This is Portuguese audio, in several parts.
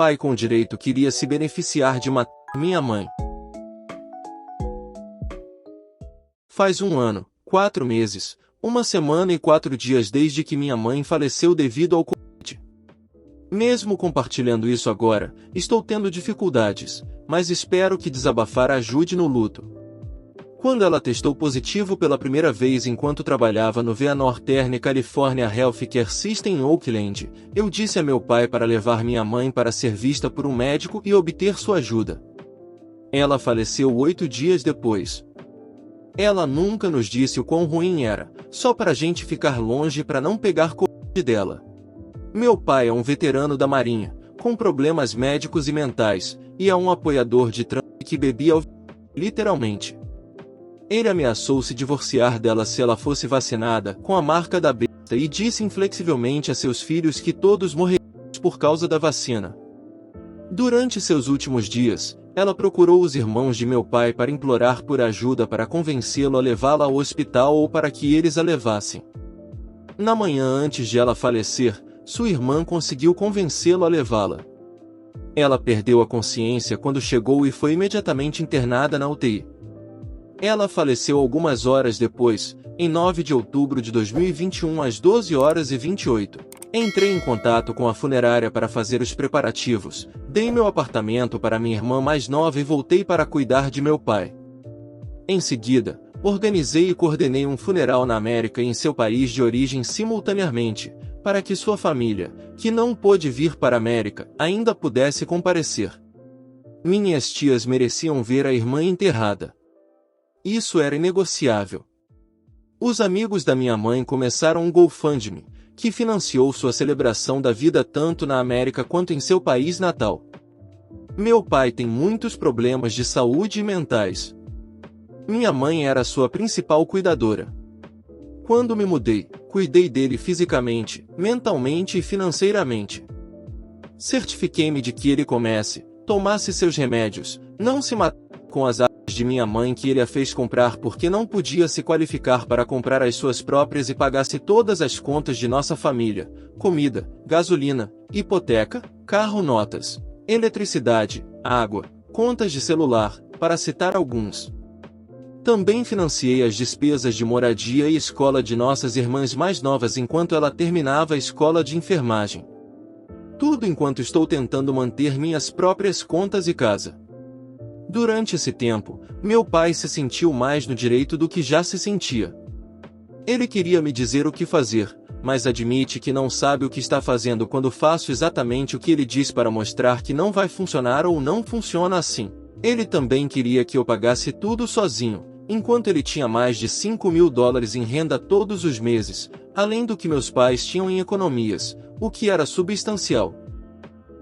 pai com direito queria se beneficiar de matar minha mãe. Faz 1 ano, 4 meses, 1 semana e 4 dias desde que minha mãe faleceu devido ao Covid. Mesmo compartilhando isso agora, estou tendo dificuldades, mas espero que desabafar ajude no luto. Quando ela testou positivo pela primeira vez enquanto trabalhava no VA Northern California Healthcare System em Oakland, eu disse a meu pai para levar minha mãe para ser vista por um médico e obter sua ajuda. Ela faleceu 8 dias depois. Ela nunca nos disse o quão ruim era, só para a gente ficar longe para não pegar Covid dela. Meu pai é um veterano da Marinha, com problemas médicos e mentais, e é um apoiador de Trump que bebia literalmente. Ele ameaçou se divorciar dela se ela fosse vacinada com a marca da besta e disse inflexivelmente a seus filhos que todos morreriam por causa da vacina. Durante seus últimos dias, ela procurou os irmãos de meu pai para implorar por ajuda para convencê-lo a levá-la ao hospital ou para que eles a levassem. Na manhã antes de ela falecer, sua irmã conseguiu convencê-lo a levá-la. Ela perdeu a consciência quando chegou e foi imediatamente internada na UTI. Ela faleceu algumas horas depois, em 9 de outubro de 2021 às 12h28. Entrei em contato com a funerária para fazer os preparativos, dei meu apartamento para minha irmã mais nova e voltei para cuidar de meu pai. Em seguida, organizei e coordenei um funeral na América e em seu país de origem simultaneamente, para que sua família, que não pôde vir para a América, ainda pudesse comparecer. Minhas tias mereciam ver a irmã enterrada. Isso era inegociável. Os amigos da minha mãe começaram um GoFundMe, que financiou sua celebração da vida tanto na América quanto em seu país natal. Meu pai tem muitos problemas de saúde e mentais. Minha mãe era sua principal cuidadora. Quando me mudei, cuidei dele fisicamente, mentalmente e financeiramente. Certifiquei-me de que ele tomasse seus remédios, não se matasse com as de minha mãe que ele a fez comprar porque não podia se qualificar para comprar as suas próprias e pagasse todas as contas de nossa família, comida, gasolina, hipoteca, carro, notas, eletricidade, água, contas de celular, para citar alguns. Também financiei as despesas de moradia e escola de nossas irmãs mais novas enquanto ela terminava a escola de enfermagem. Tudo enquanto estou tentando manter minhas próprias contas e casa. Durante esse tempo, meu pai se sentiu mais no direito do que já se sentia. Ele queria me dizer o que fazer, mas admite que não sabe o que está fazendo quando faço exatamente o que ele diz para mostrar que não vai funcionar ou não funciona assim. Ele também queria que eu pagasse tudo sozinho, enquanto ele tinha mais de $5.000 em renda todos os meses, além do que meus pais tinham em economias, o que era substancial.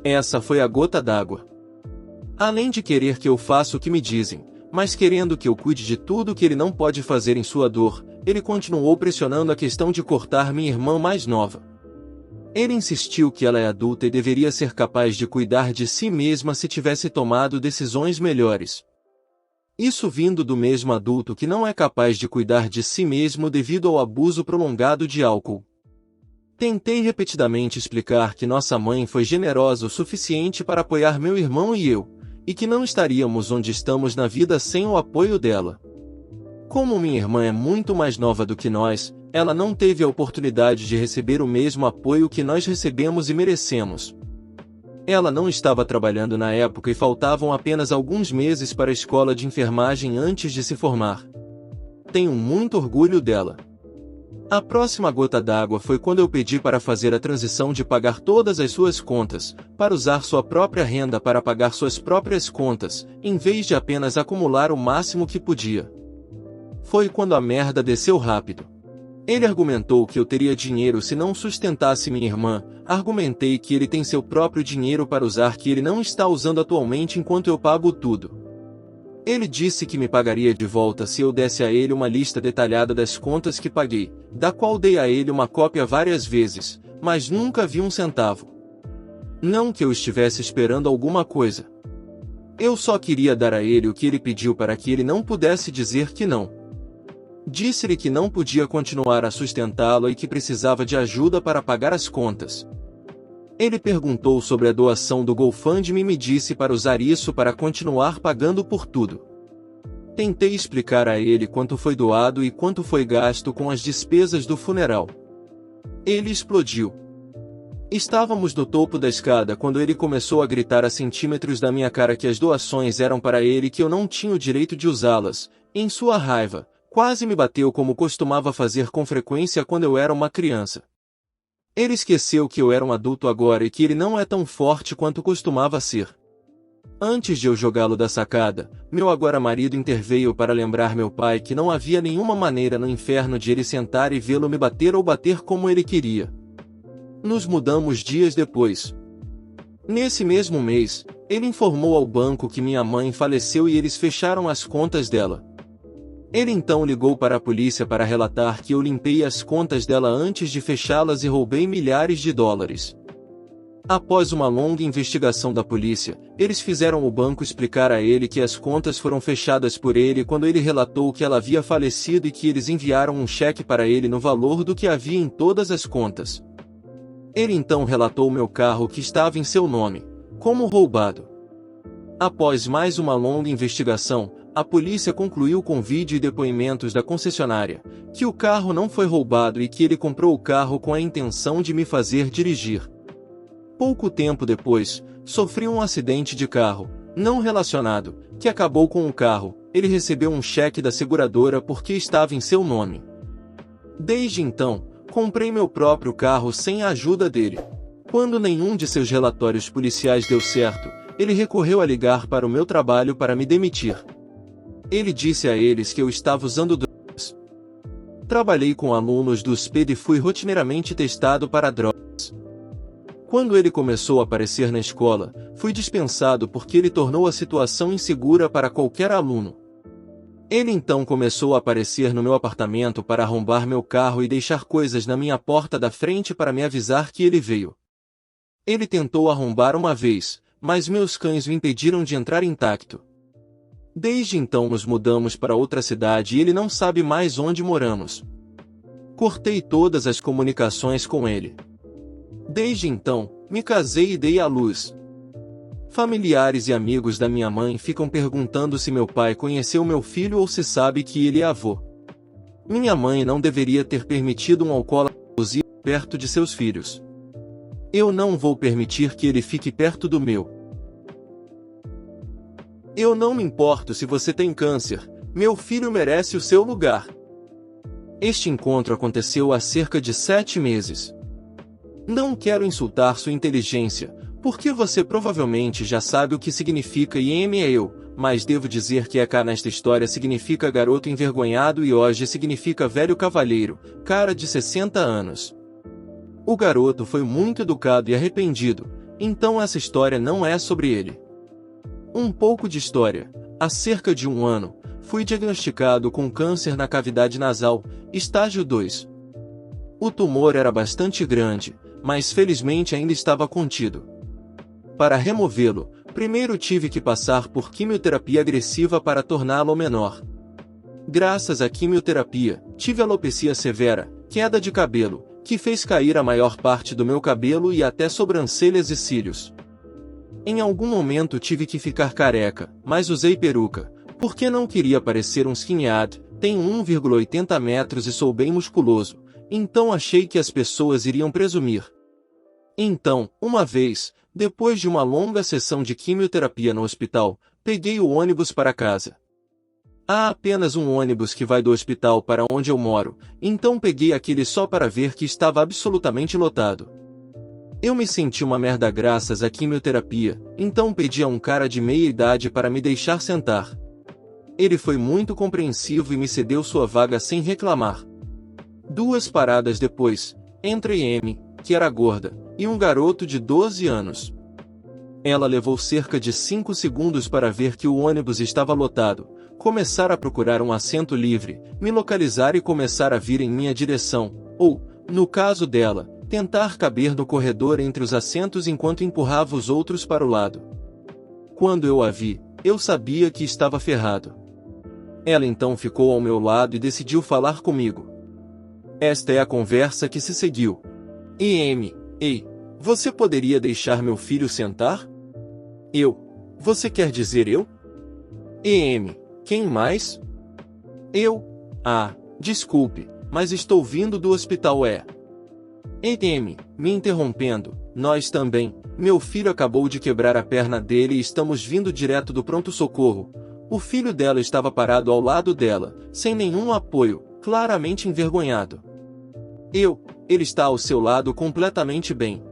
Essa foi a gota d'água. Além de querer que eu faça o que me dizem, mas querendo que eu cuide de tudo que ele não pode fazer em sua dor, ele continuou pressionando a questão de cortar minha irmã mais nova. Ele insistiu que ela é adulta e deveria ser capaz de cuidar de si mesma se tivesse tomado decisões melhores. Isso vindo do mesmo adulto que não é capaz de cuidar de si mesmo devido ao abuso prolongado de álcool. Tentei repetidamente explicar que nossa mãe foi generosa o suficiente para apoiar meu irmão e eu, e que não estaríamos onde estamos na vida sem o apoio dela. Como minha irmã é muito mais nova do que nós, ela não teve a oportunidade de receber o mesmo apoio que nós recebemos e merecemos. Ela não estava trabalhando na época e faltavam apenas alguns meses para a escola de enfermagem antes de se formar. Tenho muito orgulho dela. A próxima gota d'água foi quando eu pedi para fazer a transição de pagar todas as suas contas, para usar sua própria renda para pagar suas próprias contas, em vez de apenas acumular o máximo que podia. Foi quando a merda desceu rápido. Ele argumentou que eu teria dinheiro se não sustentasse minha irmã, argumentei que ele tem seu próprio dinheiro para usar que ele não está usando atualmente enquanto eu pago tudo. Ele disse que me pagaria de volta se eu desse a ele uma lista detalhada das contas que paguei, da qual dei a ele uma cópia várias vezes, mas nunca vi um centavo. Não que eu estivesse esperando alguma coisa. Eu só queria dar a ele o que ele pediu para que ele não pudesse dizer que não. Disse-lhe que não podia continuar a sustentá-lo e que precisava de ajuda para pagar as contas. Ele perguntou sobre a doação do GoFundMe e me disse para usar isso para continuar pagando por tudo. Tentei explicar a ele quanto foi doado e quanto foi gasto com as despesas do funeral. Ele explodiu. Estávamos no topo da escada quando ele começou a gritar a centímetros da minha cara que as doações eram para ele e que eu não tinha o direito de usá-las. Em sua raiva, quase me bateu como costumava fazer com frequência quando eu era uma criança. Ele esqueceu que eu era um adulto agora e que ele não é tão forte quanto costumava ser. Antes de eu jogá-lo da sacada, meu agora marido interveio para lembrar meu pai que não havia nenhuma maneira no inferno de ele sentar e vê-lo me bater ou bater como ele queria. Nos mudamos dias depois. Nesse mesmo mês, ele informou ao banco que minha mãe faleceu e eles fecharam as contas dela. Ele então ligou para a polícia para relatar que eu limpei as contas dela antes de fechá-las e roubei milhares de dólares. Após uma longa investigação da polícia, eles fizeram o banco explicar a ele que as contas foram fechadas por ele quando ele relatou que ela havia falecido e que eles enviaram um cheque para ele no valor do que havia em todas as contas. Ele então relatou meu carro que estava em seu nome, como roubado. Após mais uma longa investigação, a polícia concluiu com vídeo e depoimentos da concessionária, que o carro não foi roubado e que ele comprou o carro com a intenção de me fazer dirigir. Pouco tempo depois, sofri um acidente de carro, não relacionado, que acabou com o carro. Ele recebeu um cheque da seguradora porque estava em seu nome. Desde então, comprei meu próprio carro sem a ajuda dele. Quando nenhum de seus relatórios policiais deu certo, ele recorreu a ligar para o meu trabalho para me demitir. Ele disse a eles que eu estava usando drogas. Trabalhei com alunos do SPED e fui rotineiramente testado para drogas. Quando ele começou a aparecer na escola, fui dispensado porque ele tornou a situação insegura para qualquer aluno. Ele então começou a aparecer no meu apartamento para arrombar meu carro e deixar coisas na minha porta da frente para me avisar que ele veio. Ele tentou arrombar uma vez, mas meus cães o impediram de entrar intacto. Desde então nos mudamos para outra cidade e ele não sabe mais onde moramos. Cortei todas as comunicações com ele. Desde então, me casei e dei à luz. Familiares e amigos da minha mãe ficam perguntando se meu pai conheceu meu filho ou se sabe que ele é avô. Minha mãe não deveria ter permitido um alcoólatra perto de seus filhos. Eu não vou permitir que ele fique perto do meu. Eu não me importo se você tem câncer, meu filho merece o seu lugar. Este encontro aconteceu há cerca de 7 meses. Não quero insultar sua inteligência, porque você provavelmente já sabe o que significa IMEU, mas devo dizer que EK nesta história significa garoto envergonhado e hoje significa velho cavalheiro, cara de 60 anos. O garoto foi muito educado e arrependido, então essa história não é sobre ele. Um pouco de história. Há cerca de 1 ano, fui diagnosticado com câncer na cavidade nasal, estágio 2. O tumor era bastante grande, mas felizmente ainda estava contido. Para removê-lo, primeiro tive que passar por quimioterapia agressiva para torná-lo menor. Graças à quimioterapia, tive alopecia severa, queda de cabelo, que fez cair a maior parte do meu cabelo e até sobrancelhas e cílios. Em algum momento tive que ficar careca, mas usei peruca, porque não queria parecer um skinhead. Tenho 1,80 metros e sou bem musculoso, então achei que as pessoas iriam presumir. Então, uma vez, depois de uma longa sessão de quimioterapia no hospital, peguei o ônibus para casa. Há apenas um ônibus que vai do hospital para onde eu moro, então peguei aquele só para ver que estava absolutamente lotado. Eu me senti uma merda graças à quimioterapia, então pedi a um cara de meia idade para me deixar sentar. Ele foi muito compreensivo e me cedeu sua vaga sem reclamar. 2 paradas depois, entra M, que era gorda, e um garoto de 12 anos. Ela levou cerca de 5 segundos para ver que o ônibus estava lotado, começar a procurar um assento livre, me localizar e começar a vir em minha direção, ou, no caso dela, tentar caber no corredor entre os assentos enquanto empurrava os outros para o lado. Quando eu a vi, eu sabia que estava ferrado. Ela então ficou ao meu lado e decidiu falar comigo. Esta é a conversa que se seguiu. Ei, Você poderia deixar meu filho sentar? Eu. Você quer dizer eu? EM. Quem mais? Eu. Ah, desculpe, mas estou vindo do hospital EM. Me interrompendo. Nós também. Meu filho acabou de quebrar a perna dele e estamos vindo direto do pronto-socorro. O filho dela estava parado ao lado dela, sem nenhum apoio, claramente envergonhado. Ele está ao seu lado completamente bem.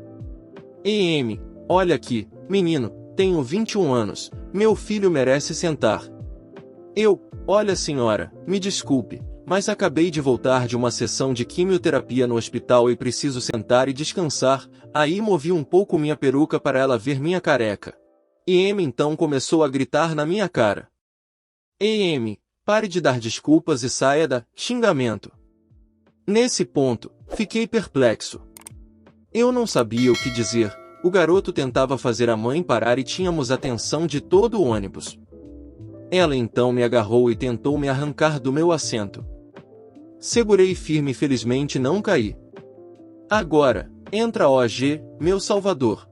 EM. Olha aqui, menino, tenho 21 anos, meu filho merece sentar. Olha senhora, me desculpe, mas acabei de voltar de uma sessão de quimioterapia no hospital e preciso sentar e descansar. Aí movi um pouco minha peruca para ela ver minha careca. EM então começou a gritar na minha cara. EM, pare de dar desculpas e saia da xingamento. Nesse ponto, fiquei perplexo. Eu não sabia o que dizer. O garoto tentava fazer a mãe parar e tínhamos a atenção de todo o ônibus. Ela então me agarrou e tentou me arrancar do meu assento. Segurei firme e felizmente não caí. Agora, entra OG, meu salvador.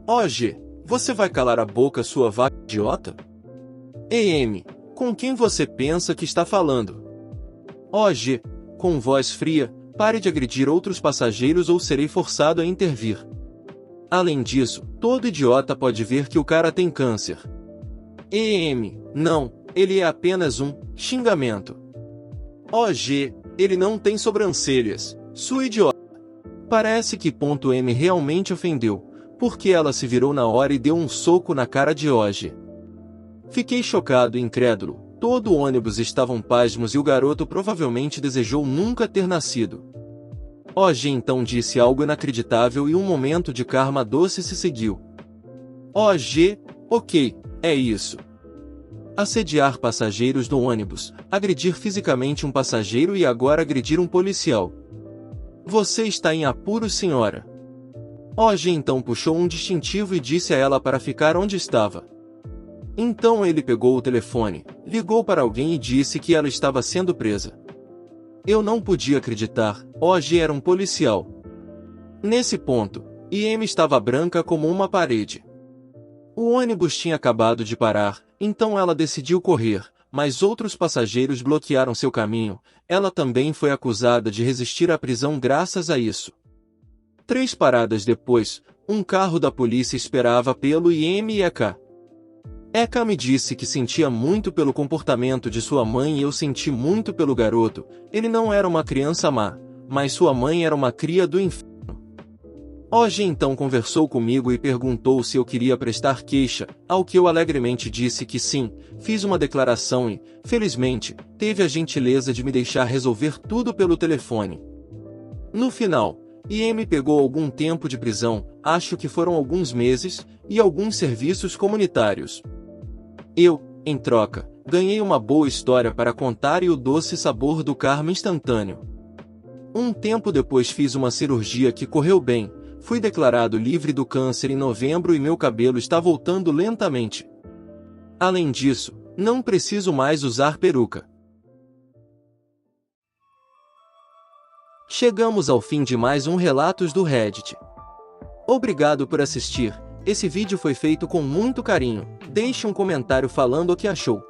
OG, você vai calar a boca, sua vaca idiota? EM, com quem você pensa que está falando? OG, com voz fria, pare de agredir outros passageiros ou serei forçado a intervir. Além disso, todo idiota pode ver que o cara tem câncer. EM, não, ele é apenas um xingamento. OG, ele não tem sobrancelhas, sua idiota. Parece que .M realmente ofendeu, porque ela se virou na hora e deu um soco na cara de OG. Fiquei chocado e incrédulo, todo o ônibus estavam pasmos e o garoto provavelmente desejou nunca ter nascido. OG então disse algo inacreditável e um momento de karma doce se seguiu. OG, ok, é isso. Assediar passageiros do ônibus, agredir fisicamente um passageiro e agora agredir um policial. Você está em apuros, senhora. OG então puxou um distintivo e disse a ela para ficar onde estava. Então ele pegou o telefone, ligou para alguém e disse que ela estava sendo presa. Eu não podia acreditar, OG era um policial. Nesse ponto, EM estava branca como uma parede. O ônibus tinha acabado de parar, então ela decidiu correr, mas outros passageiros bloquearam seu caminho. Ela também foi acusada de resistir à prisão graças a isso. 3 paradas depois, um carro da polícia esperava pelo EM e EK. EK me disse que sentia muito pelo comportamento de sua mãe e eu senti muito pelo garoto. Ele não era uma criança má, mas sua mãe era uma cria do inferno. OG então conversou comigo e perguntou se eu queria prestar queixa, ao que eu alegremente disse que sim, fiz uma declaração e, felizmente, teve a gentileza de me deixar resolver tudo pelo telefone. No final, EM pegou algum tempo de prisão, acho que foram alguns meses, e alguns serviços comunitários. Eu, em troca, ganhei uma boa história para contar e o doce sabor do karma instantâneo. Um tempo depois fiz uma cirurgia que correu bem, fui declarado livre do câncer em novembro e meu cabelo está voltando lentamente. Além disso, não preciso mais usar peruca. Chegamos ao fim de mais um Relatos do Reddit. Obrigado por assistir, esse vídeo foi feito com muito carinho, deixe um comentário falando o que achou.